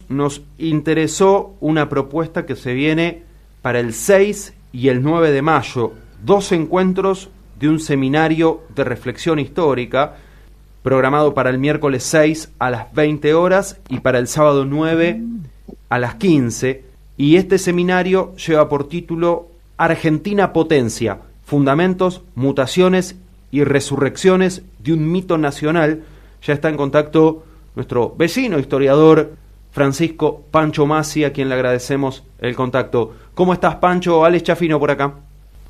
nos interesó una propuesta que se viene para el 6 y el 9 de mayo, 2 encuentros de un seminario de reflexión histórica, programado para el miércoles 6 a las 20 horas y para el sábado 9 a las 15, y este seminario lleva por título Argentina Potencia, Fundamentos, Mutaciones y Resurrecciones de un Mito Nacional. Ya está en contacto nuestro vecino historiador Francisco Pancho Masi, a quien le agradecemos el contacto. ¿Cómo estás, Pancho? Alex Chafino por acá.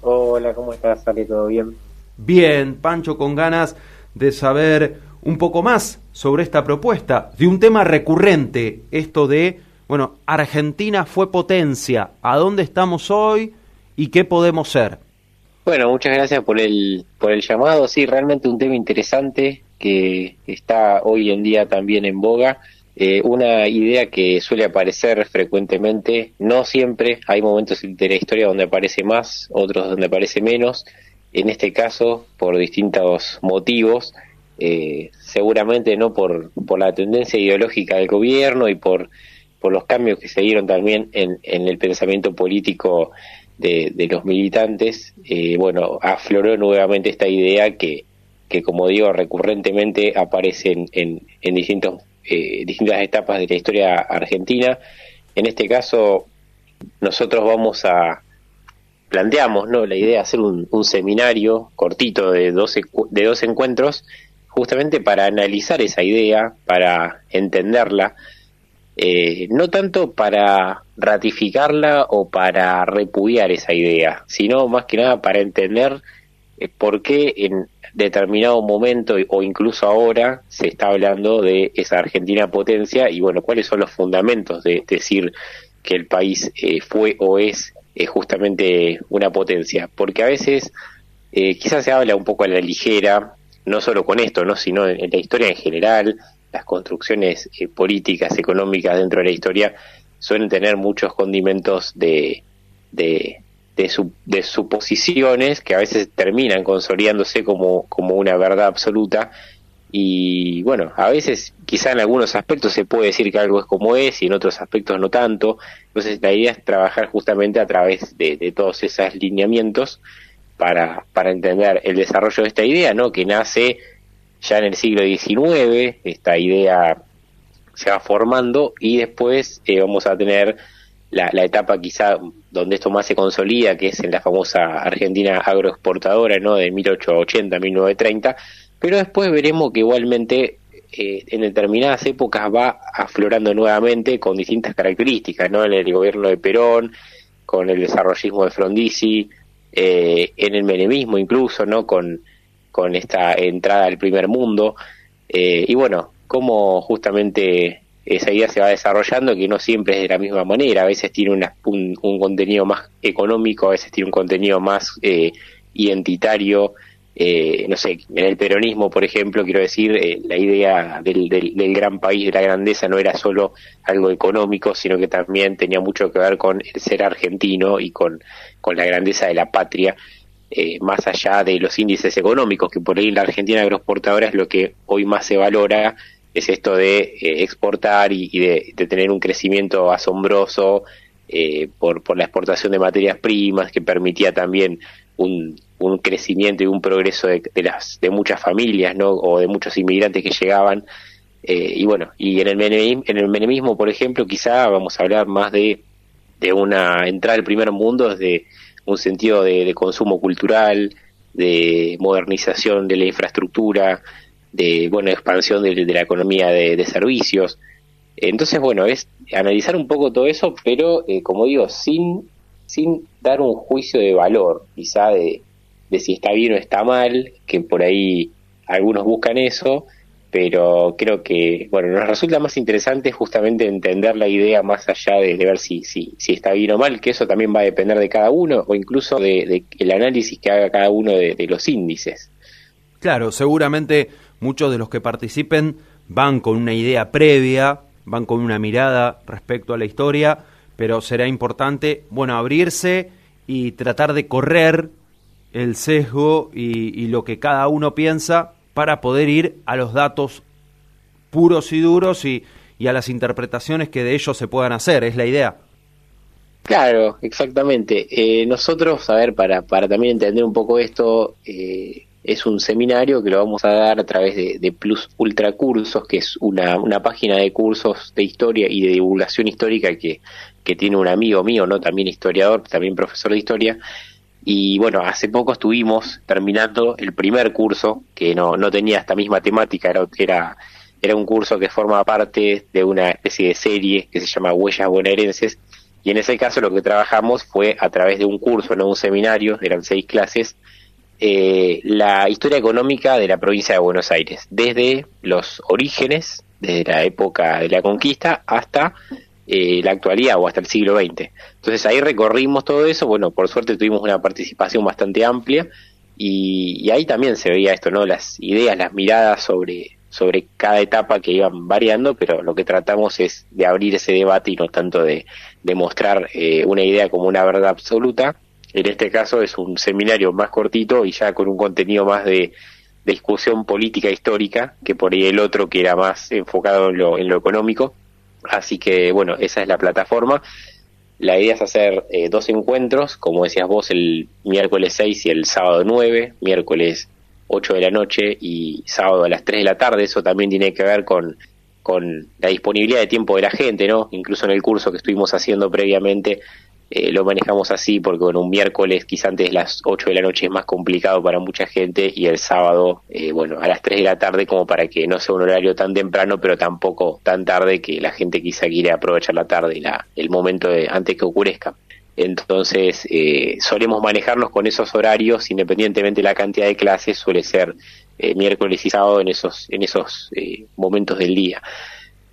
Hola, ¿cómo estás? ¿Sale todo bien? Bien, Pancho, con ganas de saber un poco más sobre esta propuesta, de un tema recurrente, esto de, bueno, Argentina fue potencia, ¿a dónde estamos hoy y qué podemos ser? Bueno, muchas gracias por el llamado. Sí, realmente un tema interesante que está hoy en día también en boga. Una idea que suele aparecer frecuentemente, no siempre, hay momentos de la historia donde aparece más, otros donde aparece menos. En este caso, por distintos motivos, seguramente no por la tendencia ideológica del gobierno y por los cambios que se dieron también en el pensamiento político de los militantes. Bueno, afloró nuevamente esta idea que como digo, recurrentemente aparece en distintas etapas de la historia argentina. En este caso, nosotros planteamos, ¿no?, la idea de hacer un seminario cortito de 12 encuentros, justamente para analizar esa idea, para entenderla, no tanto para ratificarla o para repudiar esa idea, sino más que nada para entender por qué en determinado momento o incluso ahora se está hablando de esa Argentina potencia y bueno, cuáles son los fundamentos de decir que el país fue o es justamente una potencia, porque a veces quizás se habla un poco a la ligera, no solo con esto, no, sino en la historia en general. Las construcciones políticas, económicas dentro de la historia suelen tener muchos condimentos de suposiciones que a veces terminan consolidándose como una verdad absoluta. Y bueno, a veces quizá en algunos aspectos se puede decir que algo es como es y en otros aspectos no tanto. Entonces la idea es trabajar justamente a través de todos esos lineamientos para entender el desarrollo de esta idea, ¿no?, que nace ya en el siglo XIX. Esta idea se va formando y después vamos a tener la etapa quizá donde esto más se consolida, que es en la famosa Argentina agroexportadora, ¿no?, de 1880 a 1930, pero después veremos que igualmente en determinadas épocas va aflorando nuevamente con distintas características, ¿no?, en el gobierno de Perón, con el desarrollismo de Frondizi, en el menemismo incluso, ¿no?, con esta entrada al primer mundo, y bueno, cómo justamente esa idea se va desarrollando, que no siempre es de la misma manera. A veces tiene un contenido más económico, a veces tiene un contenido más identitario. No sé, en el peronismo, por ejemplo, quiero decir, la idea del gran país, de la grandeza, no era solo algo económico, sino que también tenía mucho que ver con el ser argentino y con la grandeza de la patria, más allá de los índices económicos, que por ahí en la Argentina agroexportadora es lo que hoy más se valora, es esto de exportar y de tener un crecimiento asombroso por la exportación de materias primas, que permitía también un crecimiento y un progreso de muchas familias, ¿no?, o de muchos inmigrantes que llegaban. Y bueno, y en el menemismo, por ejemplo, quizá vamos a hablar más de una entrada al primer mundo desde un sentido de consumo cultural, de modernización de la infraestructura, de expansión de la economía de servicios. Entonces, bueno, es analizar un poco todo eso, pero como digo, sin dar un juicio de valor, quizá de si está bien o está mal, que por ahí algunos buscan eso, pero creo que, bueno, nos resulta más interesante justamente entender la idea más allá de ver si está bien o mal, que eso también va a depender de cada uno, o incluso de el análisis que haga cada uno de los índices. Claro, seguramente muchos de los que participen van con una idea previa, van con una mirada respecto a la historia, pero será importante, bueno, abrirse y tratar de correr el sesgo y lo que cada uno piensa para poder ir a los datos puros y duros y y a las interpretaciones que de ellos se puedan hacer, es la idea. Claro, exactamente. Nosotros, a ver, para también entender un poco esto, es un seminario que lo vamos a dar a través de Plus Ultra Cursos, que es una página de cursos de historia y de divulgación histórica que tiene un amigo mío, ¿no? También historiador, también profesor de historia. Y bueno, hace poco estuvimos terminando el primer curso, que no tenía esta misma temática, era un curso que forma parte de una especie de serie que se llama Huellas Bonaerenses, y en ese caso lo que trabajamos fue a través de un curso, no un seminario, eran 6 clases, la historia económica de la provincia de Buenos Aires, desde los orígenes, desde la época de la conquista hasta la actualidad o hasta el siglo XX. Entonces ahí recorrimos todo eso, bueno, por suerte tuvimos una participación bastante amplia y ahí también se veía esto, ¿no? Las ideas, las miradas sobre cada etapa que iban variando, pero lo que tratamos es de abrir ese debate y no tanto de mostrar una idea como una verdad absoluta. En este caso es un seminario más cortito y ya con un contenido más de discusión política histórica, que por ahí el otro que era más enfocado en lo económico. Así que bueno, esa es la plataforma. La idea es hacer 2 encuentros, como decías vos, el miércoles 6 y el sábado 9, miércoles 8 de la noche y sábado a las 3 de la tarde. Eso también tiene que ver con la disponibilidad de tiempo de la gente, ¿no? Incluso en el curso que estuvimos haciendo previamente lo manejamos así, porque bueno, un miércoles quizá antes de las 8 de la noche es más complicado para mucha gente, y el sábado, bueno, a las 3 de la tarde, como para que no sea un horario tan temprano, pero tampoco tan tarde que la gente quizá quiere aprovechar la tarde, el momento antes que oscurezca. Entonces, solemos manejarnos con esos horarios, independientemente de la cantidad de clases, suele ser miércoles y sábado en esos momentos del día.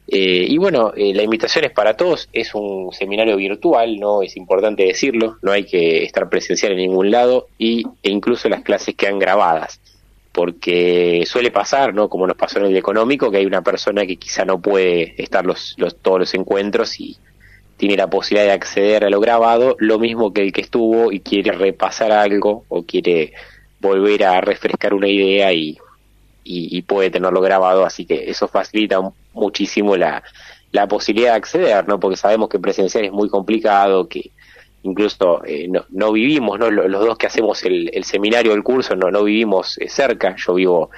Y bueno, la invitación es para todos, es un seminario virtual, no es importante decirlo, no hay que estar presencial en ningún lado, e incluso las clases quedan grabadas, porque suele pasar, ¿no? Como nos pasó en el económico, que hay una persona que quizá no puede estar todos los encuentros y tiene la posibilidad de acceder a lo grabado, lo mismo que el que estuvo y quiere repasar algo o quiere volver a refrescar una idea y puede tenerlo grabado, así que eso facilita muchísimo la posibilidad de acceder, ¿no? Porque sabemos que presencial es muy complicado, que incluso no vivimos, ¿no? Los dos que hacemos el seminario, el curso, no vivimos cerca. Yo vivo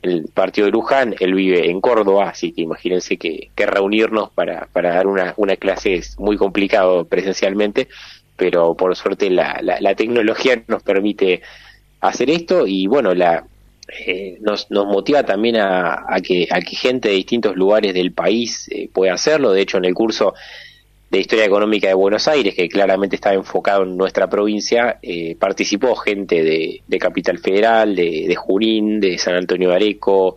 en el partido de Luján, él vive en Córdoba, así que imagínense que reunirnos para dar una clase es muy complicado presencialmente, pero por suerte la tecnología nos permite hacer esto, y bueno, nos motiva también a que gente de distintos lugares del país pueda hacerlo. De hecho, en el curso de Historia Económica de Buenos Aires, que claramente estaba enfocado en nuestra provincia, participó gente de Capital Federal, de Junín, de San Antonio de Areco,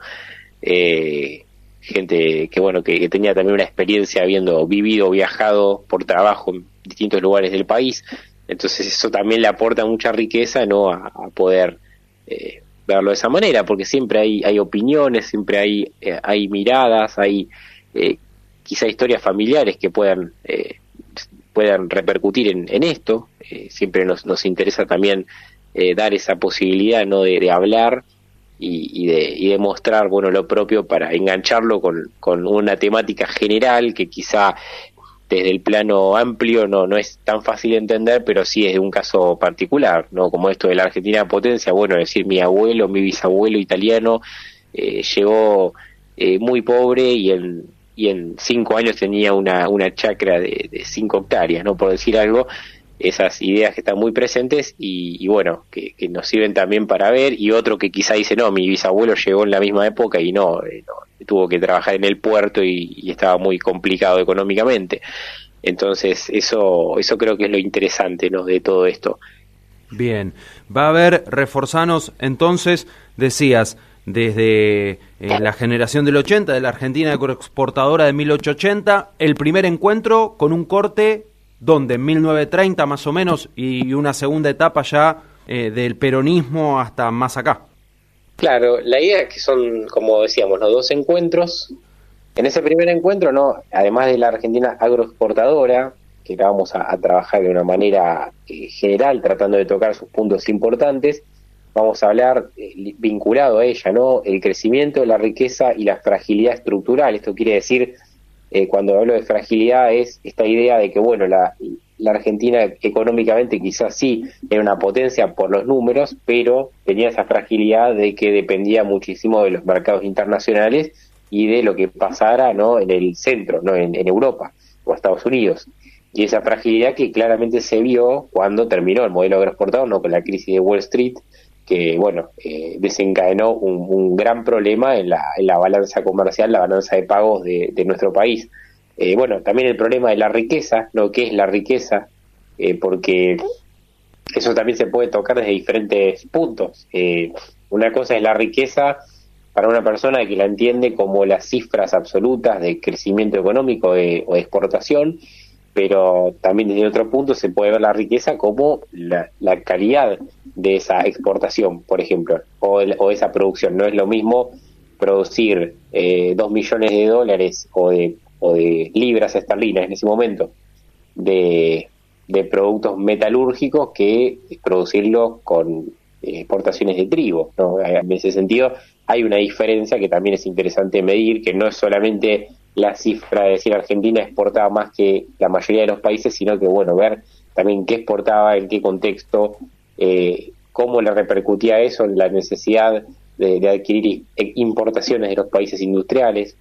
gente que tenía también una experiencia habiendo vivido, viajado por trabajo en distintos lugares del país. Entonces eso también le aporta mucha riqueza, ¿no? A poder verlo de esa manera, porque siempre hay opiniones, siempre hay miradas, hay quizá historias familiares que puedan repercutir en esto. Siempre nos interesa también dar esa posibilidad, ¿no? de hablar y de mostrar, bueno, lo propio, para engancharlo con una temática general que quizá desde el plano amplio no es tan fácil de entender, pero sí es de un caso particular, ¿no? Como esto de la Argentina potencia. Bueno, decir, mi bisabuelo italiano llegó muy pobre y en 5 años tenía una chacra de 5 hectáreas, ¿no? Por decir algo. Esas ideas que están muy presentes y bueno, que nos sirven también para ver. Y otro que quizá dice, no, mi bisabuelo llegó en la misma época y no, tuvo que trabajar en el puerto y estaba muy complicado económicamente. Entonces eso creo que es lo interesante, ¿no? De todo esto. Bien, va a haber, reforzanos, entonces, decías, desde la generación del 80, de la Argentina agroexportadora de 1880, el primer encuentro con un corte, donde en 1930 más o menos, y una segunda etapa ya del peronismo hasta más acá. Claro, la idea es que son, como decíamos, los 2 encuentros. En ese primer encuentro, ¿no? Además de la Argentina agroexportadora, que vamos a trabajar de una manera general, tratando de tocar sus puntos importantes, vamos a hablar vinculado a ella, ¿no? El crecimiento, la riqueza y la fragilidad estructural. Esto quiere decir cuando hablo de fragilidad es esta idea de que, bueno, la Argentina económicamente quizás sí era una potencia por los números, pero tenía esa fragilidad de que dependía muchísimo de los mercados internacionales y de lo que pasara, ¿no?, en el centro, ¿no?, en Europa o Estados Unidos. Y esa fragilidad que claramente se vio cuando terminó el modelo agroexportador, ¿no?, con la crisis de Wall Street, que, bueno, desencadenó un gran problema en la balanza comercial, la balanza de pagos de nuestro país. Bueno, también el problema de la riqueza, ¿no? ¿Qué es la riqueza? Porque eso también se puede tocar desde diferentes puntos. Una cosa es la riqueza para una persona que la entiende como las cifras absolutas de crecimiento económico o de exportación, pero también desde otro punto se puede ver la riqueza como la calidad de esa exportación, por ejemplo, o esa producción. No es lo mismo producir 2 millones de dólares o de libras esterlinas en ese momento de productos metalúrgicos que producirlo con exportaciones de trigo, ¿no? En ese sentido hay una diferencia que también es interesante medir, que no es solamente la cifra de decir Argentina exportaba más que la mayoría de los países, sino que, bueno, ver también qué exportaba, en qué contexto, cómo le repercutía eso en la necesidad de adquirir importaciones de los países industriales.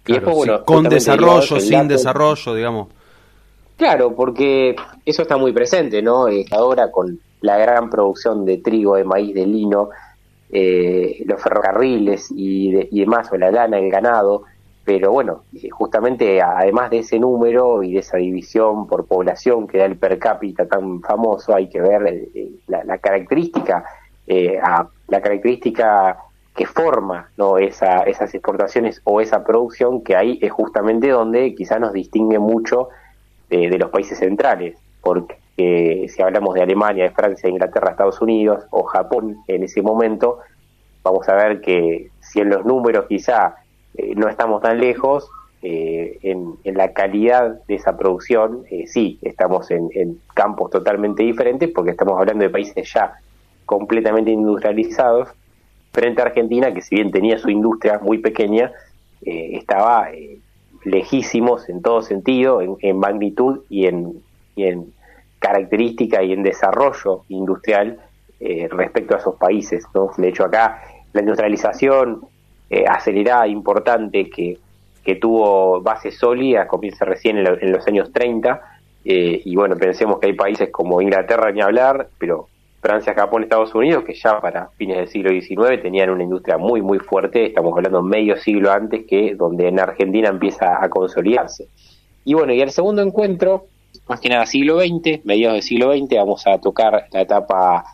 Claro, y después, bueno, sí, con desarrollo, sin desarrollo, digamos. Claro, porque eso está muy presente, ¿no? Ahora con la gran producción de trigo, de maíz, de lino, los ferrocarriles y demás, o la lana, el ganado, pero bueno, justamente además de ese número y de esa división por población que da el per cápita tan famoso, hay que ver la característica, la característica que forma, ¿no?, esas exportaciones o esa producción, que ahí es justamente donde quizás nos distingue mucho de los países centrales, porque si hablamos de Alemania, de Francia, de Inglaterra, Estados Unidos o Japón en ese momento, vamos a ver que si en los números quizá no estamos tan lejos, en la calidad de esa producción sí, estamos en campos totalmente diferentes, porque estamos hablando de países ya completamente industrializados, frente a Argentina, que si bien tenía su industria muy pequeña, estaba lejísimos en todo sentido, en magnitud y en característica y en desarrollo industrial respecto a esos países, ¿no? De hecho, acá la industrialización acelerada, importante, que tuvo base sólida, comienza recién en los años 30, y bueno, pensemos que hay países como Inglaterra, ni hablar, pero Francia, Japón, Estados Unidos, que ya para fines del siglo XIX tenían una industria muy, muy fuerte. Estamos hablando medio siglo antes, que donde en Argentina empieza a consolidarse. Y bueno, y el segundo encuentro, más que nada siglo XX, mediados del siglo XX, vamos a tocar la etapa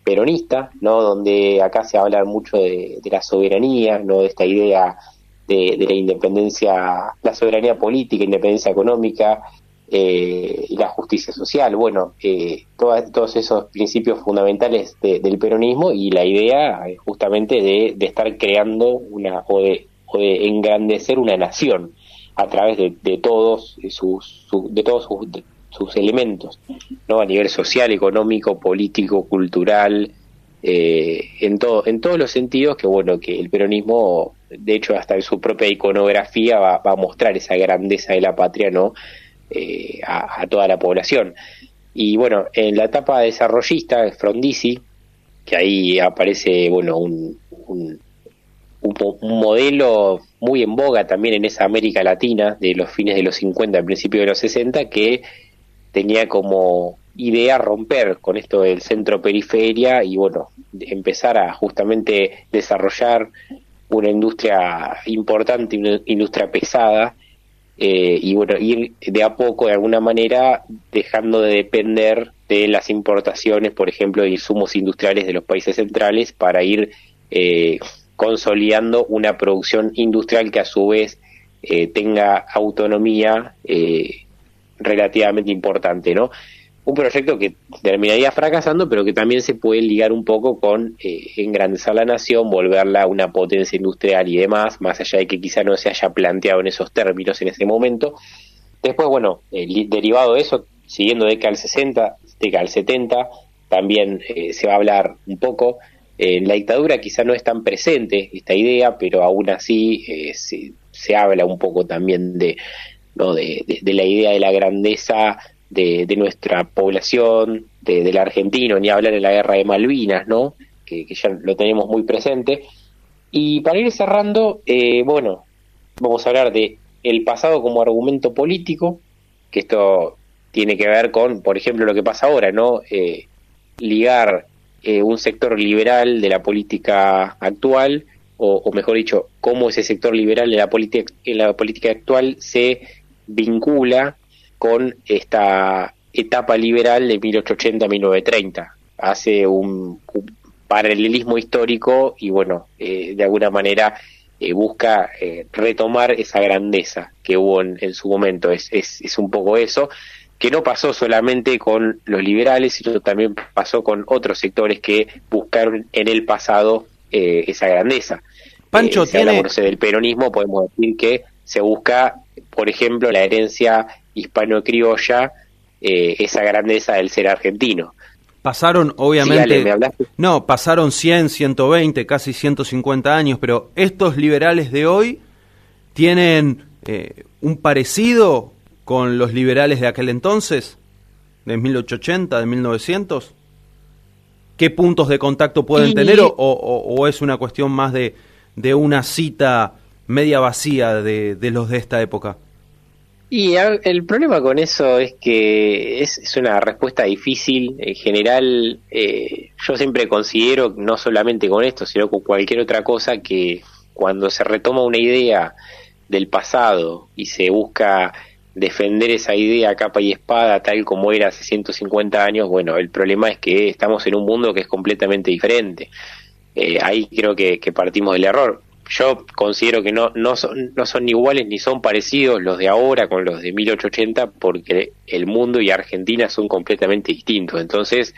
peronista, ¿no?, donde acá se habla mucho de la soberanía, ¿no?, de esta idea de la independencia, la soberanía política, independencia económica, y la justicia social. Bueno, todos esos principios fundamentales del peronismo, y la idea justamente de estar creando o de engrandecer una nación a través de todos sus elementos, ¿no?, a nivel social, económico, político, cultural, en todos los sentidos, que bueno, que el peronismo, de hecho, hasta en su propia iconografía va a mostrar esa grandeza de la patria, ¿no?, a toda la población. Y bueno, en la etapa desarrollista, Frondizi, que ahí aparece, bueno, un modelo muy en boga también en esa América Latina de los fines de los 50, principios de los 60, que tenía como idea romper con esto del centro-periferia y bueno, empezar a justamente desarrollar una industria importante, una industria pesada, y bueno, ir de a poco, de alguna manera, dejando de depender de las importaciones, por ejemplo, de insumos industriales de los países centrales, para ir consolidando una producción industrial que a su vez tenga autonomía relativamente importante, ¿no? Un proyecto que terminaría fracasando, pero que también se puede ligar un poco con engrandecer la nación, volverla una potencia industrial y demás, más allá de que quizá no se haya planteado en esos términos en ese momento. Después, bueno, derivado de eso, siguiendo década del 60, década del 70, también se va a hablar un poco. En la dictadura quizá no es tan presente esta idea, pero aún así se habla un poco también de, ¿no? de la idea de la grandeza de nuestra población, del argentino, ni hablar de la guerra de Malvinas, ¿no? Que ya lo tenemos muy presente. Y para ir cerrando, bueno, vamos a hablar de el pasado como argumento político, que esto tiene que ver con, por ejemplo, lo que pasa ahora, ¿no? Ligar un sector liberal de la política actual, o mejor dicho, cómo ese sector liberal de la política actual se vincula con esta etapa liberal de 1880-1930. Hace un paralelismo histórico y, bueno, de alguna manera busca retomar esa grandeza que hubo en su momento. Es un poco eso, que no pasó solamente con los liberales, sino también pasó con otros sectores que buscaron en el pasado esa grandeza. Pancho, si hablamos, no sé, del peronismo, podemos decir que se busca, por ejemplo, la herencia hispano-criolla, esa grandeza del ser argentino. Pasaron, obviamente, sí, Ale, ¿me hablaste? No, pasaron 100, 120, casi 150 años, pero estos liberales de hoy tienen un parecido con los liberales de aquel entonces, de 1880, de 1900. ¿Qué puntos de contacto pueden tener o es una cuestión más de una cita media vacía de los de esta época? Y el problema con eso es que es una respuesta difícil. En general, yo siempre considero, no solamente con esto, sino con cualquier otra cosa, que cuando se retoma una idea del pasado y se busca defender esa idea a capa y espada tal como era hace 150 años, bueno, el problema es que estamos en un mundo que es completamente diferente. Ahí creo que partimos del error. Yo considero que no son ni iguales ni son parecidos los de ahora con los de 1880, porque el mundo y Argentina son completamente distintos. Entonces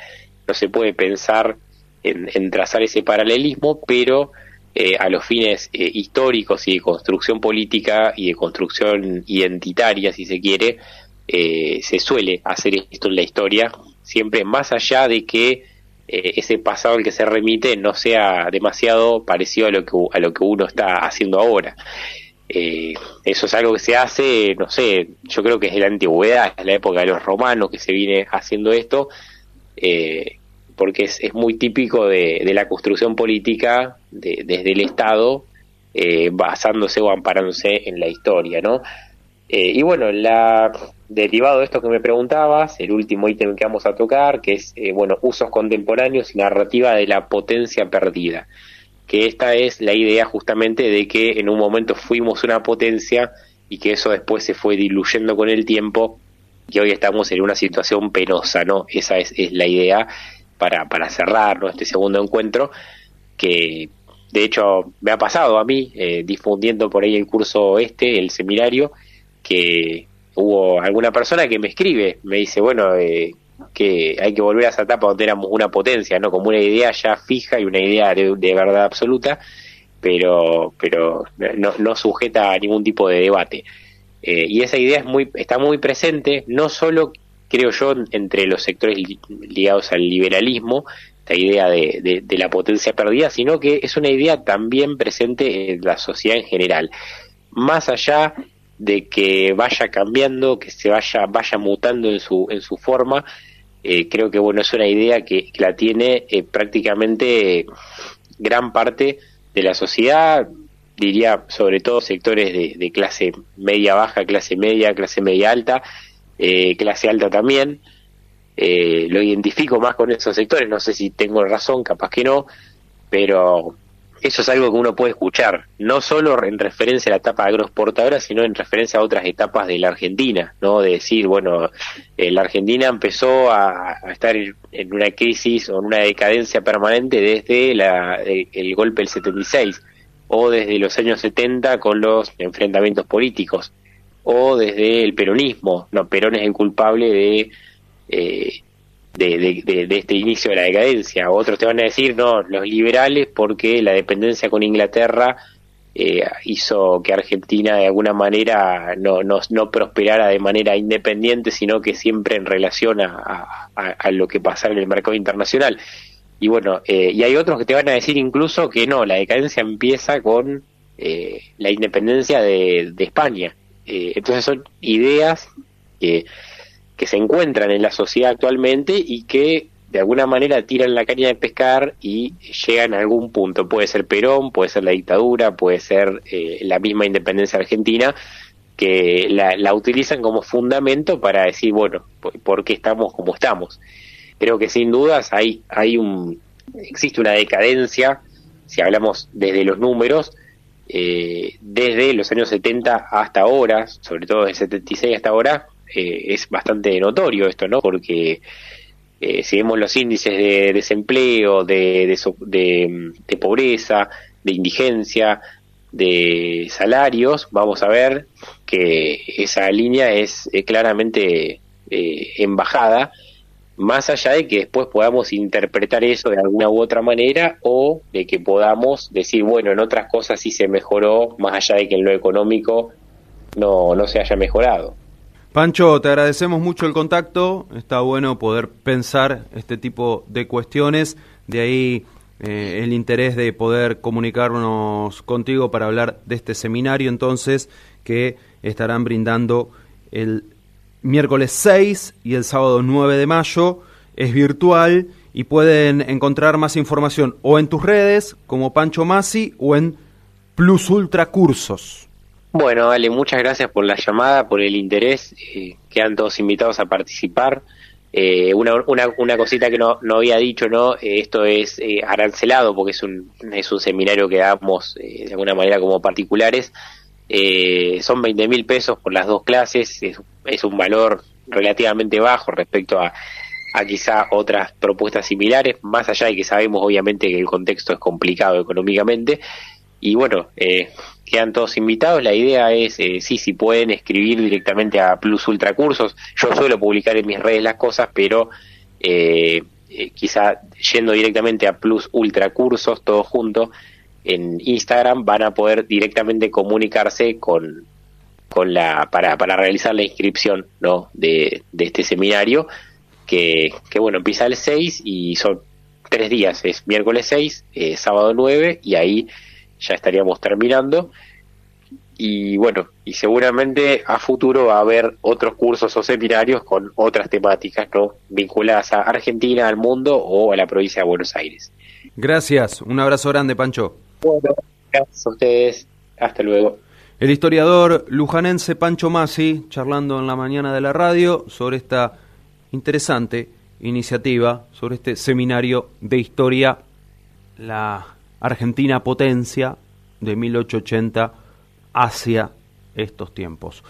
no se puede pensar en trazar ese paralelismo, pero a los fines históricos y de construcción política y de construcción identitaria, si se quiere, se suele hacer esto en la historia, siempre más allá de que ese pasado al que se remite no sea demasiado parecido a lo que uno está haciendo ahora. Eso es algo que se hace, no sé, yo creo que es de la antigüedad, es la época de los romanos que se viene haciendo esto, porque es muy típico de la construcción política desde el Estado, basándose o amparándose en la historia, ¿no? Y bueno, derivado de esto que me preguntabas, el último ítem que vamos a tocar, que es, bueno, usos contemporáneos y narrativa de la potencia perdida, que esta es la idea justamente de que en un momento fuimos una potencia y que eso después se fue diluyendo con el tiempo y hoy estamos en una situación penosa, ¿no? Esa es la idea para cerrar, ¿no?, este segundo encuentro, que de hecho me ha pasado a mí, difundiendo por ahí el curso el seminario, que hubo alguna persona que me escribe, me dice, bueno, que hay que volver a esa etapa donde éramos una potencia, ¿no? Como una idea ya fija y una idea de verdad absoluta, pero no sujeta a ningún tipo de debate. Y esa idea está muy presente, no solo, creo yo, entre los sectores ligados al liberalismo, esta idea de la potencia perdida, sino que es una idea también presente en la sociedad en general. Más allá de que vaya cambiando, que se vaya mutando en su forma, creo que bueno, es una idea que la tiene prácticamente gran parte de la sociedad, diría sobre todo sectores de clase media baja, clase media alta, clase alta también. Lo identifico más con esos sectores, no sé si tengo razón, capaz que no, pero eso es algo que uno puede escuchar, no solo en referencia a la etapa agroexportadora, sino en referencia a otras etapas de la Argentina, ¿no? De decir, bueno, la Argentina empezó a estar en una crisis o en una decadencia permanente desde el golpe del 76, o desde los años 70 con los enfrentamientos políticos, o desde el peronismo. No, Perón es el culpable de este inicio de la decadencia. Otros te van a decir, no, los liberales, porque la dependencia con Inglaterra hizo que Argentina de alguna manera no prosperara de manera independiente, sino que siempre en relación a lo que pasara en el mercado internacional. Y bueno, y hay otros que te van a decir incluso que no, la decadencia empieza con la independencia de España. Entonces son ideas que se encuentran en la sociedad actualmente y que de alguna manera tiran la caña de pescar y llegan a algún punto. Puede ser Perón, puede ser la dictadura, puede ser la misma independencia argentina, que la utilizan como fundamento para decir, bueno, ¿por qué estamos como estamos? Creo que sin dudas existe una decadencia, si hablamos desde los números, desde los años 70 hasta ahora, sobre todo desde 76 hasta ahora, es bastante notorio esto, ¿no? Porque si vemos los índices de desempleo, de pobreza, de indigencia, de salarios, vamos a ver que esa línea es claramente en bajada, más allá de que después podamos interpretar eso de alguna u otra manera, o de que podamos decir, bueno, en otras cosas sí se mejoró, más allá de que en lo económico no se haya mejorado. Pancho, te agradecemos mucho el contacto, está bueno poder pensar este tipo de cuestiones, de ahí el interés de poder comunicarnos contigo para hablar de este seminario entonces que estarán brindando el miércoles 6 y el sábado 9 de mayo, es virtual y pueden encontrar más información o en tus redes como Pancho Masi o en Plus Ultra Cursos. Bueno, Ale, muchas gracias por la llamada, por el interés, quedan todos invitados a participar. Una cosita que no había dicho, ¿no? Esto es arancelado porque es un seminario que damos de alguna manera como particulares. Son 20.000 pesos por las 2 clases, es un valor relativamente bajo respecto a quizá otras propuestas similares, más allá de que sabemos obviamente que el contexto es complicado económicamente. Y bueno, quedan todos invitados. La idea es, si pueden escribir directamente a Plus Ultra Cursos. Yo suelo publicar en mis redes las cosas, pero quizá yendo directamente a Plus Ultra Cursos, todo junto, en Instagram, van a poder directamente comunicarse para realizar la inscripción, ¿no? de este seminario, que bueno, empieza el 6 y son 3 días, es miércoles 6, sábado 9, y ahí ya estaríamos terminando. Y bueno, y seguramente a futuro va a haber otros cursos o seminarios con otras temáticas, ¿no? Vinculadas a Argentina, al mundo o a la provincia de Buenos Aires. Gracias, un abrazo grande, Pancho. Bueno, gracias a ustedes, hasta luego. El historiador lujanense Pancho Masi, charlando en la mañana de la radio sobre esta interesante iniciativa, sobre este seminario de historia, la Argentina potencia de 1880 hacia estos tiempos.